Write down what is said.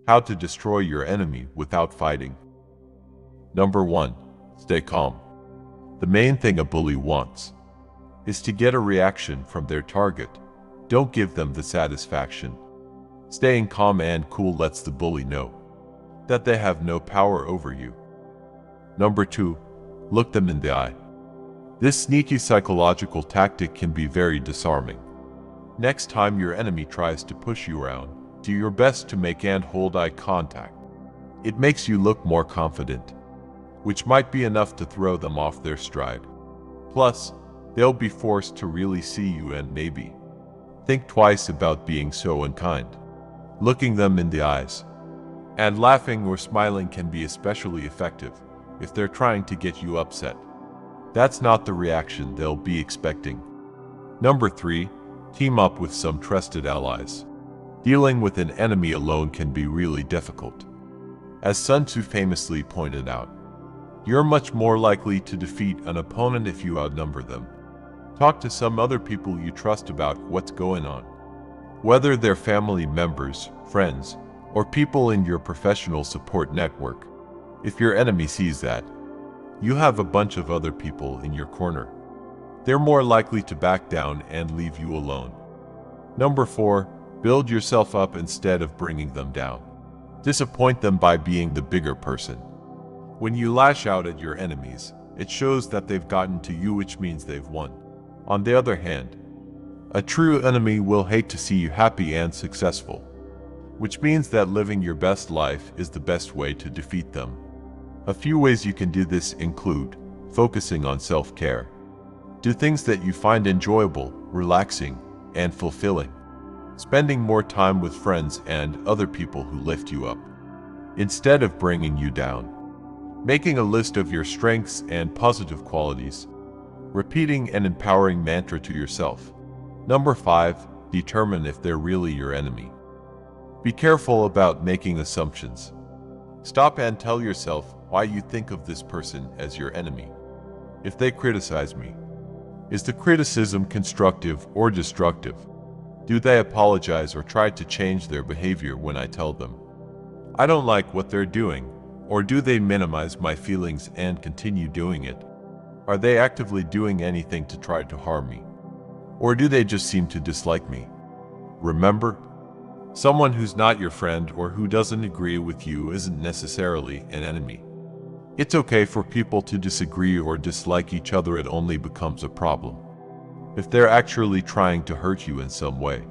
How to destroy your enemy without fighting. Number 1. Stay calm. The main thing a bully wants is to get a reaction from their target. Don't give them the satisfaction. Staying calm and cool lets the bully know that they have no power over you. Number 2. Look them in the eye. This sneaky psychological tactic can be very disarming. Next time your enemy tries to push you around, do your best to make and hold eye contact. It makes you look more confident, which might be enough to throw them off their stride. Plus, they'll be forced to really see you and maybe think twice about being so unkind. Looking them in the eyes and laughing or smiling can be especially effective if they're trying to get you upset. That's not the reaction they'll be expecting. Number 3. Team up with some trusted allies. Dealing with an enemy alone can be really difficult. As Sun Tzu famously pointed out, you're much more likely to defeat an opponent if you outnumber them. Talk to some other people you trust about what's going on. Whether they're family members, friends, or people in your professional support network. If your enemy sees that, you have a bunch of other people in your corner. They're more likely to back down and leave you alone. Number 4. Build yourself up instead of bringing them down. Disappoint them by being the bigger person. When you lash out at your enemies, it shows that they've gotten to you, which means they've won. On the other hand, a true enemy will hate to see you happy and successful, which means that living your best life is the best way to defeat them. A few ways you can do this include focusing on self-care. Do things that you find enjoyable, relaxing, and fulfilling. Spending more time with friends and other people who lift you up, instead of bringing you down. Making a list of your strengths and positive qualities. Repeating an empowering mantra to yourself. Number 5. Determine if they're really your enemy. Be careful about making assumptions. Stop and tell yourself why you think of this person as your enemy. If they criticize me, is the criticism constructive or destructive? Do they apologize or try to change their behavior when I tell them I don't like what they're doing? Or do they minimize my feelings and continue doing it? Are they actively doing anything to try to harm me? Or do they just seem to dislike me? Remember, someone who's not your friend or who doesn't agree with you isn't necessarily an enemy. It's okay for people to disagree or dislike each other. It only becomes a problem if they're actually trying to hurt you in some way.